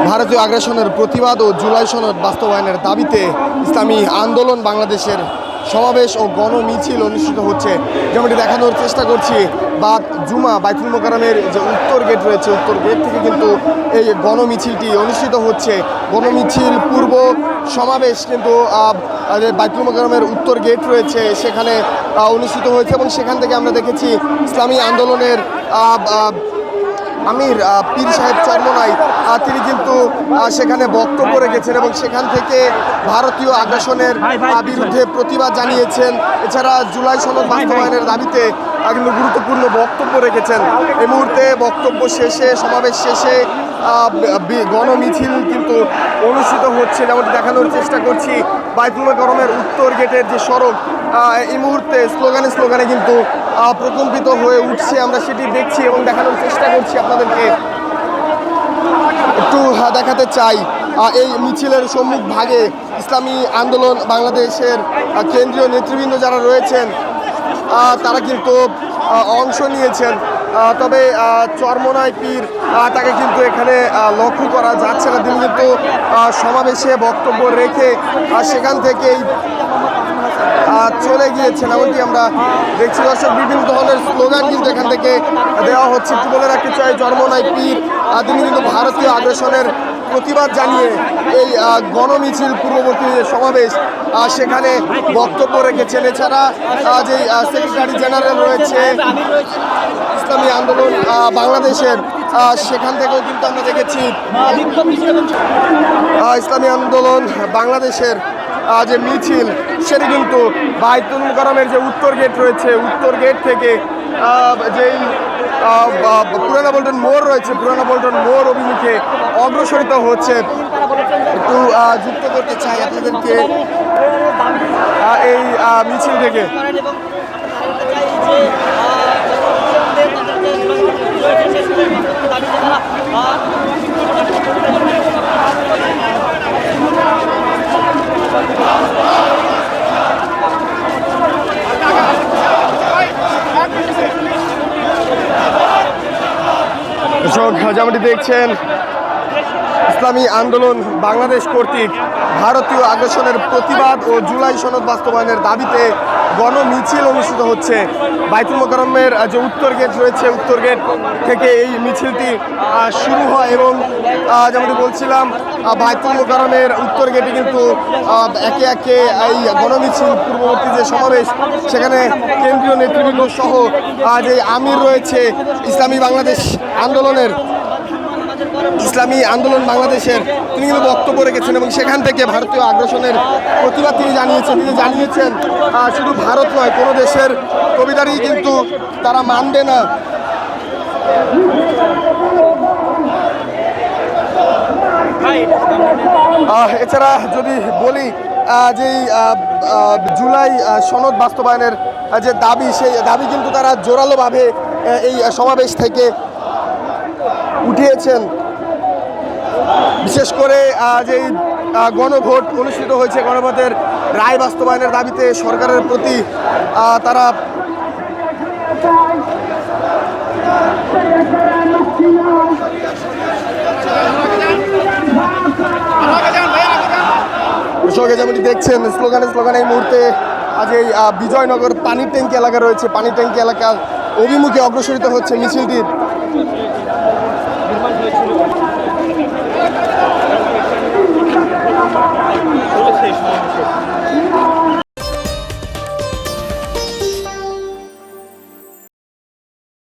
ভারতীয় আগ্রাসনের প্রতিবাদ ও জুলাই সনদ বাস্তবায়নের দাবিতে ইসলামী আন্দোলন বাংলাদেশের সমাবেশ ও গণমিছিল অনুষ্ঠিত হচ্ছে। যেমনটি দেখানোর চেষ্টা করছি, জুমা বাইতুল মোকাররমের যে উত্তর গেট রয়েছে, উত্তর গেট থেকে কিন্তু এই গণমিছিলটি অনুষ্ঠিত হচ্ছে। গণমিছিল পূর্ব সমাবেশ কিন্তু বাইতুল মোকাররমের উত্তর গেট রয়েছে সেখানে অনুষ্ঠিত হয়েছে এবং সেখান থেকে আমরা দেখেছি ইসলামী আন্দোলনের আমির পীর সাহেব চরমনাই তিনি কিন্তু সেখানে বক্তব্য রেখেছেন এবং সেখান থেকে ভারতীয় আগ্রাসনের বিরুদ্ধে প্রতিবাদ জানিয়েছেন। এছাড়া জুলাই সনদ বাস্তবায়নের দাবিতে কিন্তু গুরুত্বপূর্ণ বক্তব্য রেখেছেন। এই মুহূর্তে বক্তব্য শেষে, সমাবেশ শেষে গণমিছিল কিন্তু অনুষ্ঠিত হচ্ছে। যেমনটি দেখানোর চেষ্টা করছি, বাইতুল মোকাররমের উত্তর গেটের যে সড়ক এই মুহূর্তে স্লোগানে কিন্তু প্রকম্পিত হয়ে উঠছে। আমরা সেটি দেখছি এবং দেখানোর চেষ্টা করছি আপনাদেরকে। একটু দেখাতে চাই, এই মিছিলের সম্মুখ ভাগে ইসলামী আন্দোলন বাংলাদেশের কেন্দ্রীয় নেতৃবৃন্দ যারা রয়েছেন তারা কিন্তু অংশ নিয়েছেন। তবে চরমনাই পীর তাকে কিন্তু এখানে লক্ষ্য করা যাচ্ছে না। তিনি কিন্তু সমাবেশে বক্তব্য রেখে সেখান থেকেই চলে গিয়েছেন। এমনকি আমরা দেখছি দর্শক, বিভিন্ন ধরনের স্লোগান কিন্তু এখান থেকে দেওয়া হচ্ছে। একটু বলে রাখতে চাই, চরমনাই পীর তিনি কিন্তু ভারতীয় আগ্রাসনের প্রতিবাদ জানিয়ে এই গণমিছিল পূর্ববর্তী সমাবেশ সেখানে বক্তব্য রেখেছেন। এছাড়া যে সেক্রেটারি জেনারেল রয়েছে ইসলামী আন্দোলন বাংলাদেশের, সেখান থেকেও কিন্তু আমরা দেখেছি ইসলামী আন্দোলন বাংলাদেশের যে মিছিল সেটি কিন্তু বাইতুল মোকাররমের যে উত্তর গেট রয়েছে, উত্তর গেট থেকে যেই পুরানা পল্টন মোড় রয়েছে, পুরানা পল্টন মোড় অভিমুখে অগ্রসরিত হচ্ছে। একটু যুক্ত করতে চাই আপনাদেরকে এই মিছিল থেকে। যেমনটি দেখছেন, ইসলামী আন্দোলন বাংলাদেশ কর্তৃক ভারতীয় আগ্রাসনের প্রতিবাদ ও জুলাই সনদ বাস্তবায়নের দাবিতে গণমিছিল অনুষ্ঠিত হচ্ছে। বাইতুল মোকাররমের যে উত্তর গেট রয়েছে, উত্তর গেট থেকে এই মিছিলটি শুরু হয় এবং যেমনটি বলছিলাম, বাইতুল মোকাররমের উত্তর গেটে কিন্তু একে একে এই গণমিছিল পূর্ববর্তী যে সমাবেশ সেখানে কেন্দ্রীয় নেতৃবৃন্দ সহ যে আমির রয়েছে ইসলামী আন্দোলন বাংলাদেশের, তিনি কিন্তু বক্তব্য রেখেছেন এবং সেখান থেকে ভারতীয় আগ্রাসনের প্রতিবাদ তিনি জানিয়েছেন শুধু ভারত নয়, কোনো দেশের কবিতারই কিন্তু তারা মানবে না। এছাড়া যদি বলি, যে জুলাই সনদ বাস্তবায়নের যে দাবি, সেই দাবি কিন্তু তারা জোরালোভাবে এই সমাবেশ থেকে উঠিয়েছেন। বিশেষ করে যে গণভোট অনুষ্ঠিত হয়েছে, গণভোটের রায় বাস্তবায়নের দাবিতে সরকারের প্রতি তারা যেমনটি দেখছেন স্লোগানে এই মুহূর্তে আজ এই বিজয়নগর পানির ট্যাঙ্কি এলাকা রয়েছে, পানির ট্যাঙ্কি এলাকার অভিমুখে অগ্রসরিত হচ্ছে মিছিলটি।